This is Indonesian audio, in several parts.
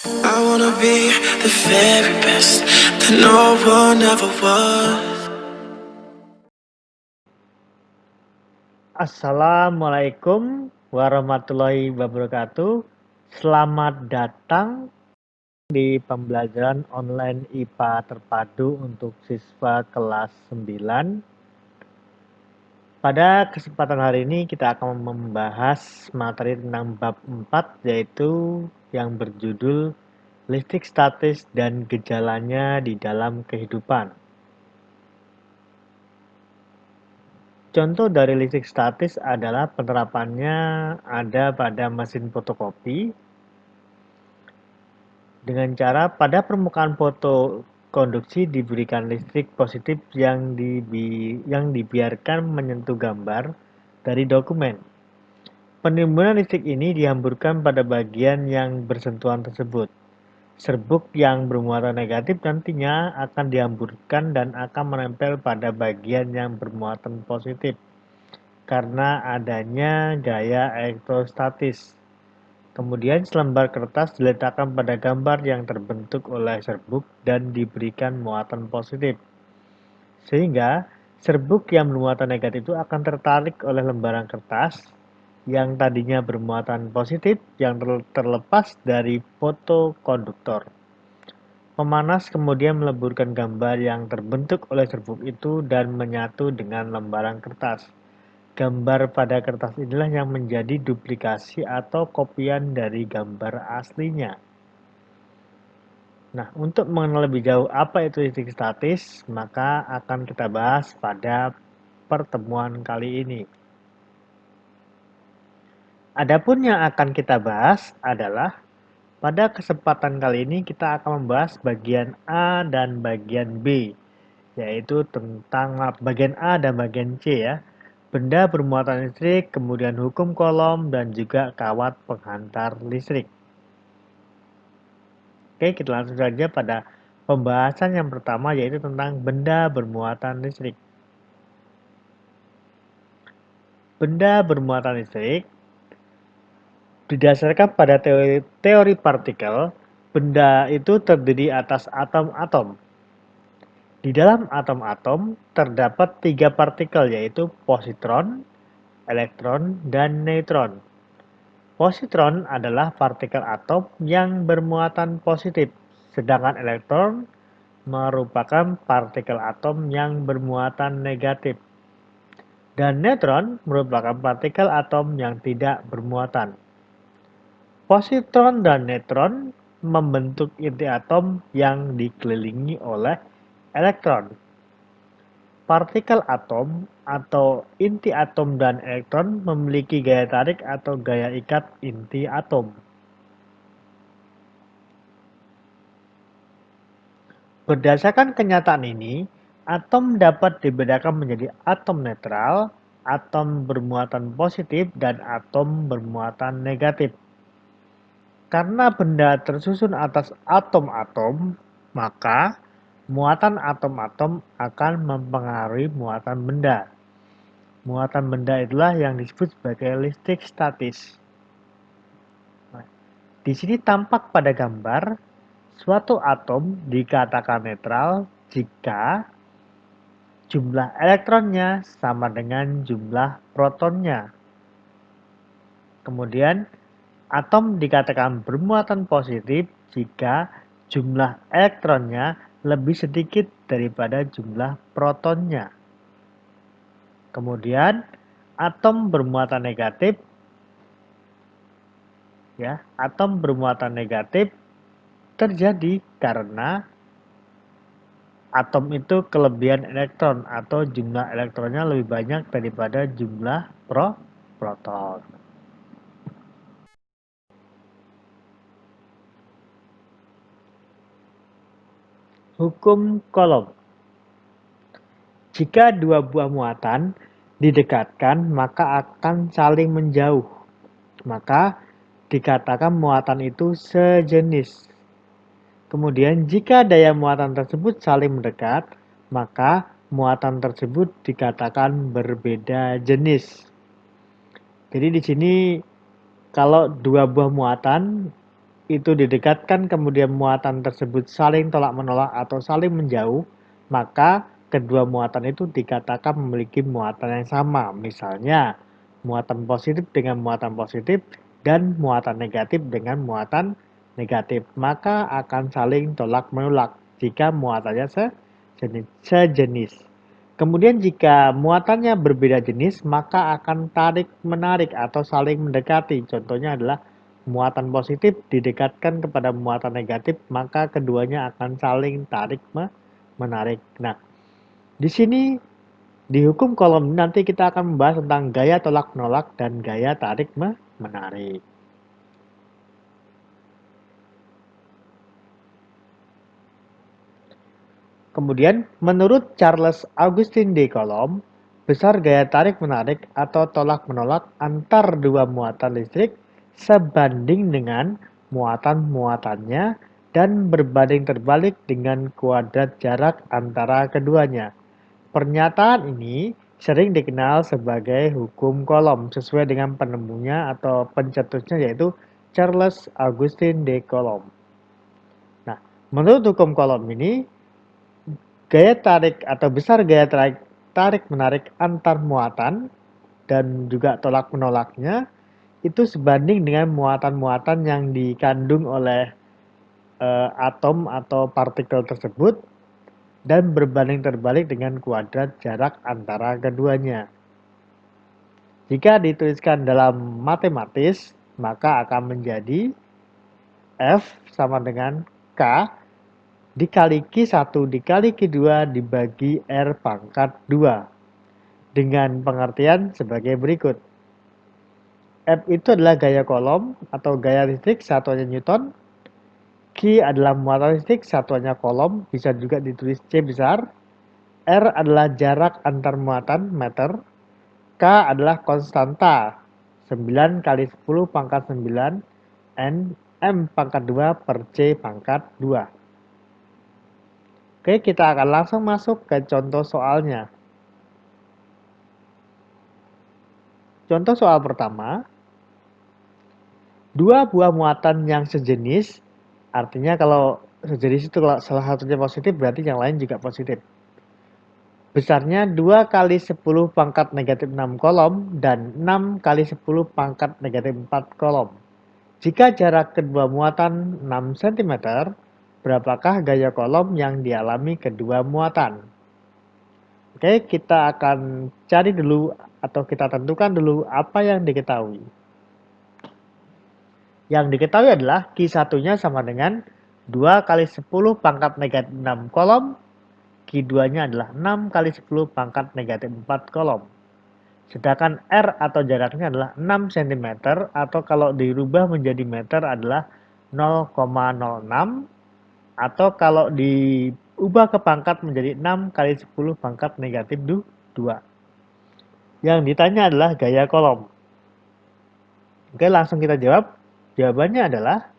I wanna be the very best that no one ever was. Assalamualaikum warahmatullahi wabarakatuh. Selamat datang di pembelajaran online IPA terpadu untuk siswa kelas 9. Pada kesempatan hari ini kita akan membahas materi tentang bab 4, yaitu yang berjudul listrik statis dan gejalanya di dalam kehidupan. Contoh dari listrik statis adalah penerapannya ada pada mesin fotokopi dengan cara pada permukaan foto konduksi diberikan listrik positif yang dibiarkan menyentuh gambar dari dokumen. Penimbunan listrik ini dihamburkan pada bagian yang bersentuhan tersebut. Serbuk yang bermuatan negatif nantinya akan dihamburkan dan akan menempel pada bagian yang bermuatan positif karena adanya gaya elektrostatis. Kemudian selembar kertas diletakkan pada gambar yang terbentuk oleh serbuk dan diberikan muatan positif. Sehingga serbuk yang bermuatan negatif itu akan tertarik oleh lembaran kertas yang tadinya bermuatan positif yang terlepas dari fotokonduktor. Pemanas kemudian meleburkan gambar yang terbentuk oleh serbuk itu dan menyatu dengan lembaran kertas. Gambar pada kertas inilah yang menjadi duplikasi atau kopian dari gambar aslinya. Nah, untuk mengenal lebih jauh apa itu listrik statis, maka akan kita bahas pada pertemuan kali ini. Adapun yang akan kita bahas adalah pada kesempatan kali ini kita akan membahas bagian A dan bagian B, yaitu tentang bagian A dan bagian C ya. Benda bermuatan listrik, kemudian hukum Coulomb, dan juga kawat penghantar listrik. Oke, kita langsung saja pada pembahasan yang pertama, yaitu tentang benda bermuatan listrik. Benda bermuatan listrik didasarkan pada teori partikel, benda itu terdiri atas atom-atom. Di dalam atom-atom terdapat 3 partikel, yaitu positron, elektron, dan neutron. Positron adalah partikel atom yang bermuatan positif, sedangkan elektron merupakan partikel atom yang bermuatan negatif. Dan neutron merupakan partikel atom yang tidak bermuatan. Positron dan neutron membentuk inti atom yang dikelilingi oleh elektron. Partikel atom atau inti atom dan elektron memiliki gaya tarik atau gaya ikat inti atom. Berdasarkan kenyataan ini, atom dapat dibedakan menjadi atom netral, atom bermuatan positif, dan atom bermuatan negatif. Karena benda tersusun atas atom-atom, maka muatan atom-atom akan mempengaruhi muatan benda. Muatan benda itulah yang disebut sebagai listrik statis. Nah, di sini tampak pada gambar, suatu atom dikatakan netral jika jumlah elektronnya sama dengan jumlah protonnya. Kemudian, atom dikatakan bermuatan positif jika jumlah elektronnya lebih sedikit daripada jumlah protonnya. Kemudian, atom bermuatan negatif atom bermuatan negatif terjadi karena atom itu kelebihan elektron atau jumlah elektronnya lebih banyak daripada jumlah proton. Hukum Coulomb. Jika dua buah muatan didekatkan, maka akan saling menjauh. Maka dikatakan muatan itu sejenis. Kemudian jika daya muatan tersebut saling mendekat, maka muatan tersebut dikatakan berbeda jenis. Jadi di sini kalau dua buah muatan itu didekatkan kemudian muatan tersebut saling tolak-menolak atau saling menjauh, maka kedua muatan itu dikatakan memiliki muatan yang sama. Misalnya, muatan positif dengan muatan positif dan muatan negatif dengan muatan negatif, maka akan saling tolak-menolak jika muatannya sejenis. Kemudian jika muatannya berbeda jenis, maka akan tarik-menarik atau saling mendekati. Contohnya adalah muatan positif didekatkan kepada muatan negatif, maka keduanya akan saling tarik-menarik. Nah, di sini di hukum kolom nanti kita akan membahas tentang gaya tolak-menolak dan gaya tarik-menarik. Kemudian, menurut Charles Augustin de Coulomb, besar gaya tarik-menarik atau tolak-menolak antar dua muatan listrik sebanding dengan muatan-muatannya dan berbanding terbalik dengan kuadrat jarak antara keduanya. Pernyataan ini sering dikenal sebagai hukum Coulomb sesuai dengan penemunya atau pencetusnya yaitu Charles Augustin de Coulomb. Nah, menurut hukum Coulomb ini, gaya tarik atau besar gaya tarik menarik antar muatan dan juga tolak menolaknya itu sebanding dengan muatan-muatan yang dikandung oleh atom atau partikel tersebut dan berbanding terbalik dengan kuadrat jarak antara keduanya. Jika dituliskan dalam matematis, maka akan menjadi F sama dengan K dikali Q1 dikali Q2 dibagi R pangkat 2 dengan pengertian sebagai berikut. F itu adalah gaya Coulomb atau gaya listrik satuannya Newton. Q adalah muatan listrik satuannya Coulomb, bisa juga ditulis C besar. R adalah jarak antar muatan meter. K adalah konstanta 9 kali 10 pangkat 9 N M pangkat 2 per C pangkat 2. Oke, kita akan langsung masuk ke contoh soalnya. Contoh soal pertama, dua buah muatan yang sejenis, artinya kalau sejenis itu kalau salah satunya positif berarti yang lain juga positif. Besarnya 2 kali 10 pangkat negatif 6 kolom dan 6 kali 10 pangkat negatif 4 kolom. Jika jarak kedua muatan 6 cm, berapakah gaya kolom yang dialami kedua muatan? Oke, kita akan cari dulu atau kita tentukan dulu apa yang diketahui. Yang diketahui adalah Q1-nya sama dengan 2 kali 10 pangkat negatif 6 kolom, Q2-nya adalah 6 kali 10 pangkat negatif 4 kolom. Sedangkan R atau jaraknya adalah 6 cm atau kalau dirubah menjadi meter adalah 0,06 atau kalau diubah ke pangkat menjadi 6 kali 10 pangkat negatif 2. Yang ditanya adalah gaya kolom. Oke, langsung kita jawab. Jawabannya adalah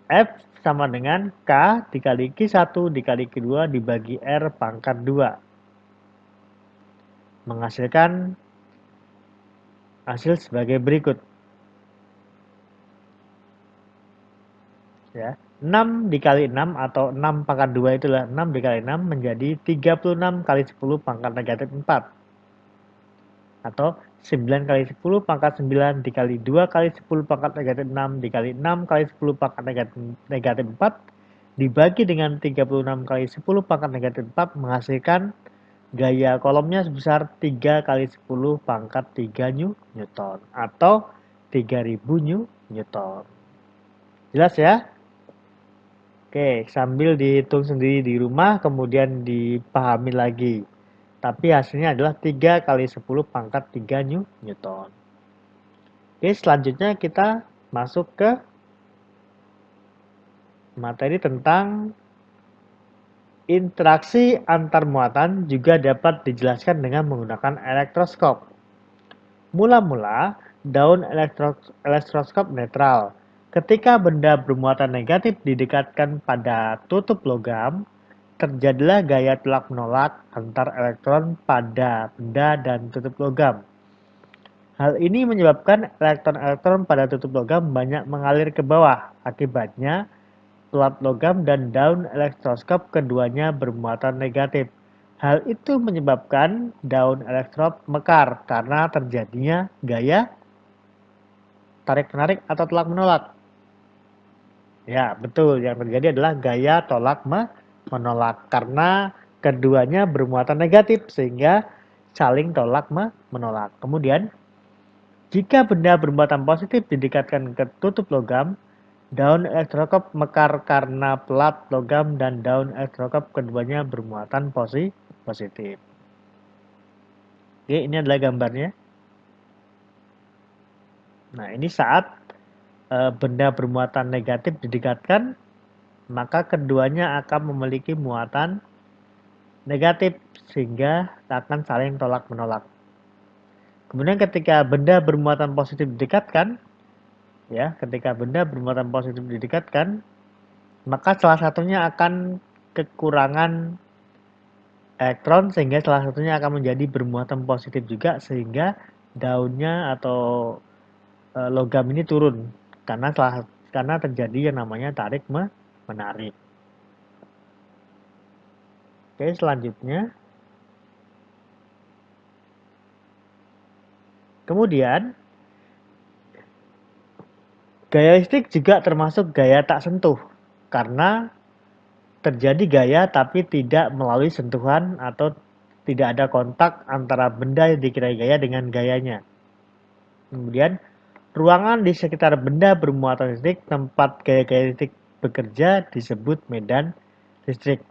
F sama dengan K dikali Q1 dikali Q2 dibagi R pangkat 2. Menghasilkan hasil sebagai berikut. Ya, 6 dikali 6 atau 6 pangkat 2 itulah 6 dikali 6 menjadi 36 kali 10 pangkat negatif 4. Atau 9 kali 10 pangkat 9 dikali 2 kali 10 pangkat negatif 6 dikali 6 kali 10 pangkat negatif 4 dibagi dengan 36 kali 10 pangkat negatif 4 menghasilkan gaya kolomnya sebesar 3 kali 10 pangkat 3 Newton atau 3000 Newton. Jelas ya? Oke, sambil dihitung sendiri di rumah kemudian dipahami lagi. Tapi hasilnya adalah 3 kali 10 pangkat 3 Newton. Oke, selanjutnya kita masuk ke materi tentang interaksi antar muatan juga dapat dijelaskan dengan menggunakan elektroskop. Mula-mula, daun elektroskop netral. Ketika benda bermuatan negatif didekatkan pada tutup logam, terjadilah gaya tolak-menolak antar elektron pada benda dan tutup logam. Hal ini menyebabkan elektron-elektron pada tutup logam banyak mengalir ke bawah. Akibatnya, plat logam dan daun elektroskop keduanya bermuatan negatif. Hal itu menyebabkan daun elektrod mekar karena terjadinya gaya tarik-menarik atau tolak-menolak. Ya, betul. Yang terjadi adalah gaya tolak-menolak karena keduanya bermuatan negatif sehingga saling tolak-menolak. Kemudian, jika benda bermuatan positif didekatkan ke tutup logam, daun elektroskop mekar karena plat logam dan daun elektroskop keduanya bermuatan positif. Oke, ini adalah gambarnya. Nah, ini saat benda bermuatan negatif didekatkan, maka keduanya akan memiliki muatan negatif sehingga akan saling tolak-menolak. Kemudian ketika benda bermuatan positif didekatkan, ya, ketika benda bermuatan positif didekatkan, maka salah satunya akan kekurangan elektron sehingga salah satunya akan menjadi bermuatan positif juga sehingga daunnya atau logam ini turun karena terjadi yang namanya tarik menarik. Oke, selanjutnya. Kemudian gaya listrik juga termasuk gaya tak sentuh karena terjadi gaya tapi tidak melalui sentuhan atau tidak ada kontak antara benda yang dikira gaya dengan gayanya. Kemudian ruangan di sekitar benda bermuatan listrik tempat gaya-gaya listrik bekerja disebut medan listrik.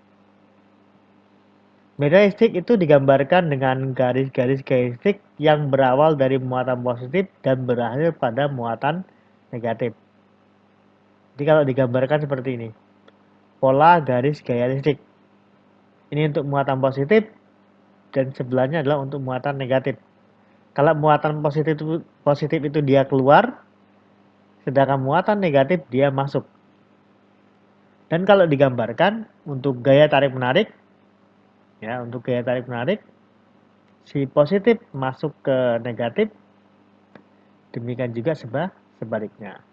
Medan listrik itu digambarkan dengan garis-garis gaya listrik yang berawal dari muatan positif dan berakhir pada muatan negatif. Jadi kalau digambarkan seperti ini, pola garis gaya listrik. Ini untuk muatan positif dan sebelahnya adalah untuk muatan negatif. Kalau muatan positif itu dia keluar, sedangkan muatan negatif dia masuk. Dan kalau digambarkan untuk gaya tarik menarik, ya untuk gaya tarik menarik, si positif masuk ke negatif, demikian juga sebaliknya.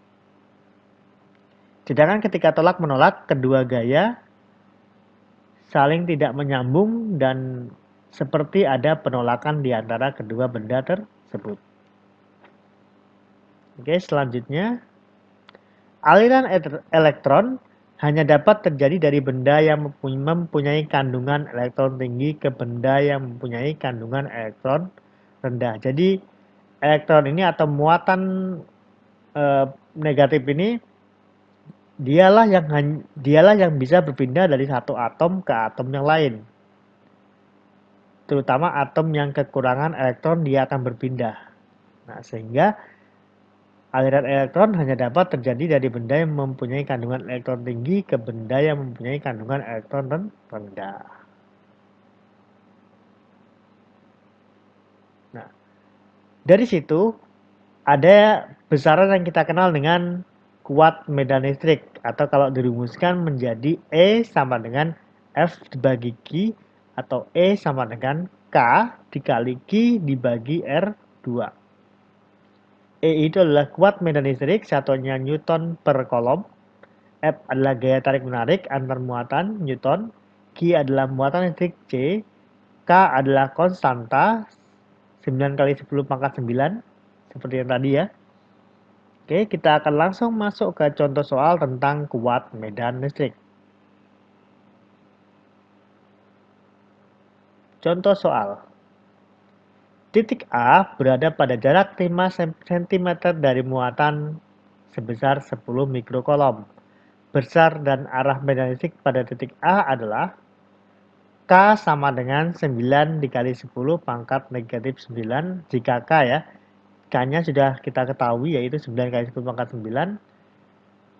Sedangkan ketika tolak menolak, kedua gaya saling tidak menyambung dan seperti ada penolakan di antara kedua benda tersebut. Oke, selanjutnya, aliran elektron hanya dapat terjadi dari benda yang mempunyai kandungan elektron tinggi ke benda yang mempunyai kandungan elektron rendah. Jadi, elektron ini atau muatan negatif ini dialah yang bisa berpindah dari satu atom ke atom yang lain. Terutama atom yang kekurangan elektron dia akan berpindah. Nah, sehingga aliran elektron hanya dapat terjadi dari benda yang mempunyai kandungan elektron tinggi ke benda yang mempunyai kandungan elektron rendah. Nah, dari situ ada besaran yang kita kenal dengan kuat medan listrik atau kalau dirumuskan menjadi E sama dengan F dibagi Q atau E sama dengan K dikali Q dibagi R2. E itu adalah kuat medan listrik, satuannya Newton per kolom. F adalah gaya tarik menarik antar muatan Newton. Q adalah muatan listrik C. K adalah konstanta 9 kali 10 pangkat 9 seperti yang tadi ya. Oke, kita akan langsung masuk ke contoh soal tentang kuat medan listrik. Contoh soal. Titik A berada pada jarak 5 cm dari muatan sebesar 10 mikrokolom. Besar dan arah medan listrik pada titik A adalah K sama dengan 9 dikali 10 pangkat negatif 9 jika K ya. K-nya sudah kita ketahui yaitu 9 kali 10 pangkat 9.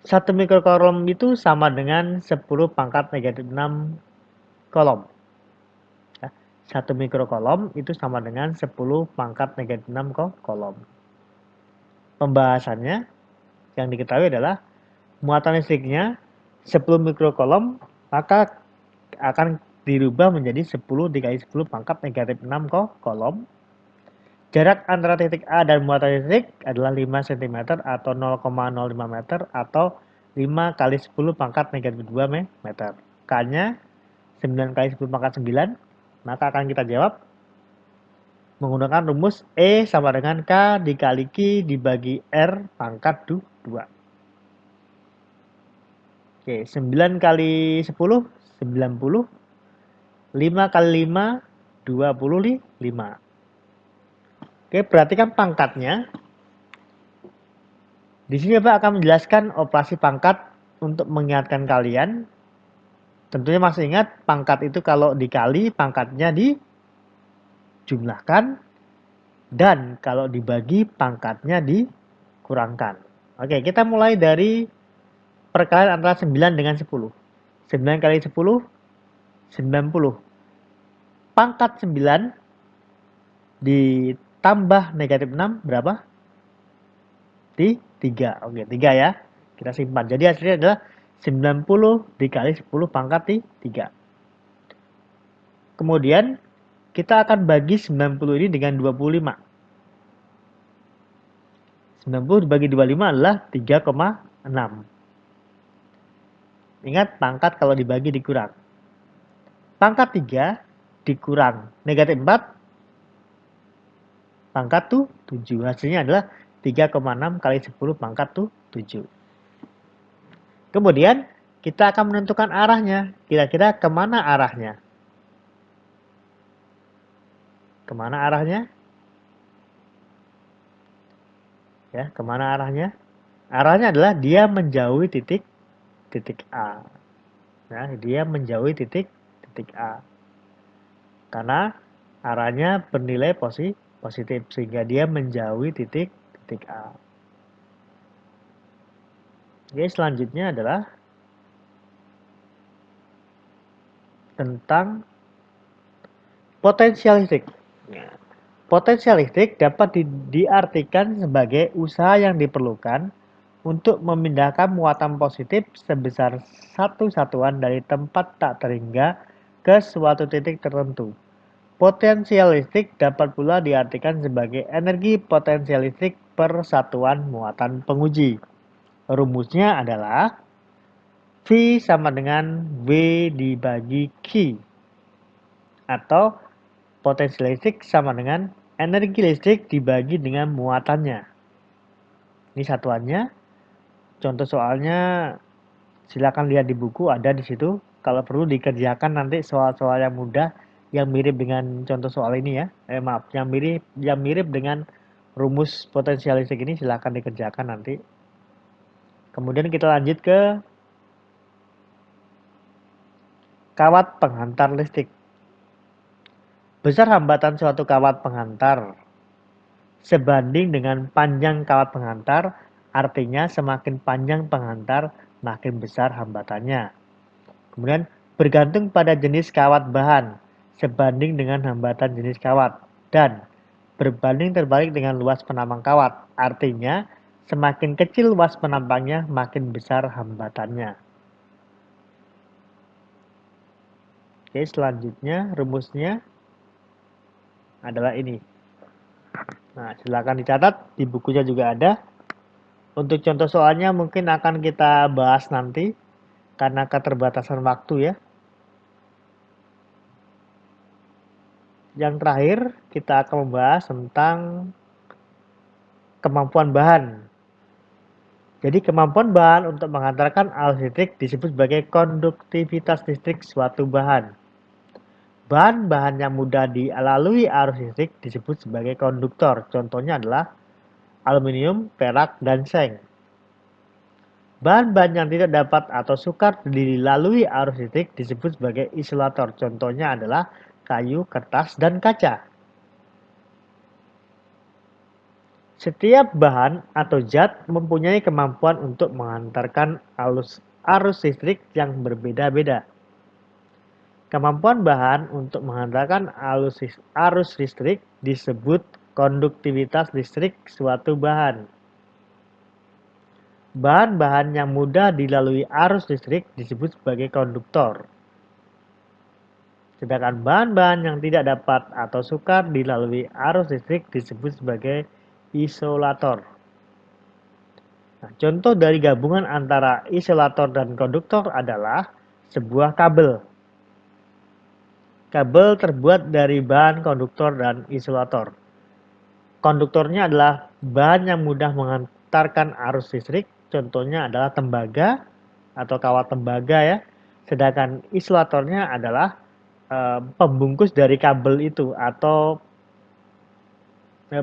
1 mikrokolom itu sama dengan 10 pangkat negatif 6 kolom. 1 mikrokolom itu sama dengan 10 pangkat negatif 6 kolom. Pembahasannya yang diketahui adalah muatan listriknya 10 mikrokolom maka akan dirubah menjadi 10 dikali 10 pangkat negatif 6 kolom. Jarak antara titik A dan muatan listrik adalah 5 cm atau 0,05 meter atau 5 kali 10 pangkat negatif 2 meter. K-nya 9 kali 10 pangkat 9. Maka akan kita jawab menggunakan rumus E sama dengan K dikali Q dibagi R pangkat 2. Oke, 9 kali 10, 90. 5 kali 5, 25. Oke, perhatikan pangkatnya. Di sini Bapak akan menjelaskan operasi pangkat untuk mengingatkan kalian. Tentunya masih ingat, pangkat itu kalau dikali, pangkatnya dijumlahkan. Dan kalau dibagi, pangkatnya dikurangkan. Oke, kita mulai dari perkalian antara 9 dengan 10. 9 kali 10, 90. Pangkat 9 ditambah negatif 6 berapa? Di 3. Oke, 3 ya. Kita simpan. Jadi hasilnya adalah 90 dikali 10 pangkat di 3. Kemudian kita akan bagi 90 ini dengan 25. 90 dibagi 25 adalah 3,6. Ingat, pangkat kalau dibagi dikurang. Pangkat 3 dikurang negatif 4. Pangkat tuh 7. Hasilnya adalah 3,6 kali 10 pangkat tuh 7. Kemudian kita akan menentukan arahnya. Kira-kira kemana arahnya? Kemana arahnya? Ya, kemana arahnya? Arahnya adalah dia menjauhi titik A. Nah, dia menjauhi titik A. Karena arahnya bernilai positif sehingga dia menjauhi titik A. Oke, selanjutnya adalah tentang potensial listrik. Potensial listrik dapat diartikan sebagai usaha yang diperlukan untuk memindahkan muatan positif sebesar satu satuan dari tempat tak terhingga ke suatu titik tertentu. Potensial listrik dapat pula diartikan sebagai energi potensial listrik per satuan muatan penguji. Rumusnya adalah V sama dengan V dibagi Q. Atau potensial listrik sama dengan energi listrik dibagi dengan muatannya. Ini satuannya. Contoh soalnya silakan lihat di buku, ada di situ. Kalau perlu dikerjakan nanti soal-soal yang mudah yang mirip dengan contoh soal ini ya. Yang mirip dengan rumus potensial listrik ini silakan dikerjakan nanti. Kemudian kita lanjut ke kawat penghantar listrik. Besar hambatan suatu kawat penghantar sebanding dengan panjang kawat penghantar, artinya semakin panjang penghantar, makin besar hambatannya. Kemudian bergantung pada jenis kawat bahan, sebanding dengan hambatan jenis kawat, dan berbanding terbalik dengan luas penampang kawat, artinya semakin kecil luas penampangnya, makin besar hambatannya. Oke, selanjutnya rumusnya adalah ini. Nah, silakan dicatat, di bukunya juga ada. Untuk contoh soalnya mungkin akan kita bahas nanti, karena keterbatasan waktu ya. Yang terakhir, kita akan membahas tentang kemampuan bahan. Jadi kemampuan bahan untuk menghantarkan arus listrik disebut sebagai konduktivitas listrik suatu bahan. Bahan-bahan yang mudah dilalui arus listrik disebut sebagai konduktor. Contohnya adalah aluminium, perak, dan seng. Bahan-bahan yang tidak dapat atau sukar dilalui arus listrik disebut sebagai isolator. Contohnya adalah kayu, kertas, dan kaca. Setiap bahan atau zat mempunyai kemampuan untuk menghantarkan arus listrik yang berbeda-beda. Kemampuan bahan untuk menghantarkan arus listrik disebut konduktivitas listrik suatu bahan. Bahan-bahan yang mudah dilalui arus listrik disebut sebagai konduktor. Sedangkan bahan-bahan yang tidak dapat atau sukar dilalui arus listrik disebut sebagai isolator. Nah, contoh dari gabungan antara isolator dan konduktor adalah sebuah kabel. Kabel terbuat dari bahan konduktor dan isolator. Konduktornya adalah bahan yang mudah mengantarkan arus listrik, contohnya adalah tembaga atau kawat tembaga ya. Sedangkan isolatornya adalah pembungkus dari kabel itu atau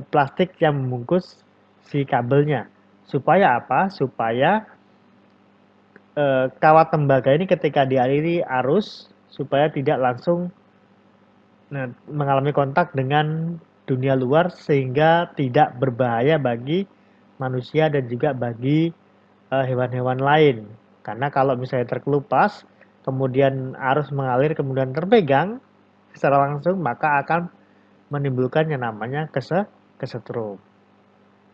plastik yang membungkus si kabelnya. Supaya apa? Supaya kawat tembaga ini ketika dialiri arus supaya tidak langsung mengalami kontak dengan dunia luar sehingga tidak berbahaya bagi manusia dan juga bagi hewan-hewan lain. Karena kalau misalnya terkelupas, kemudian arus mengalir, kemudian terpegang secara langsung, maka akan menimbulkan yang namanya kesetrum.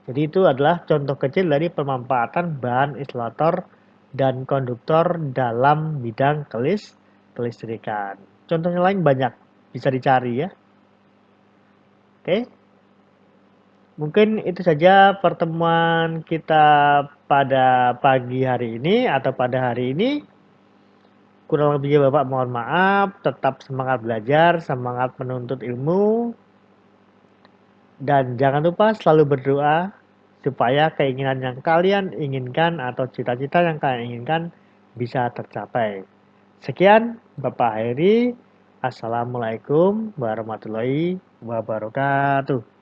Jadi itu adalah contoh kecil dari pemanfaatan bahan isolator dan konduktor dalam bidang kelistrikan. Contohnya lain banyak, bisa dicari ya. Oke, mungkin itu saja pertemuan kita pada pagi hari ini atau pada hari ini. Kurang lebihnya Bapak mohon maaf, tetap semangat belajar, semangat menuntut ilmu, dan jangan lupa selalu berdoa supaya keinginan yang kalian inginkan atau cita-cita yang kalian inginkan bisa tercapai. Sekian, Bapak Heri. Assalamualaikum warahmatullahi wabarakatuh.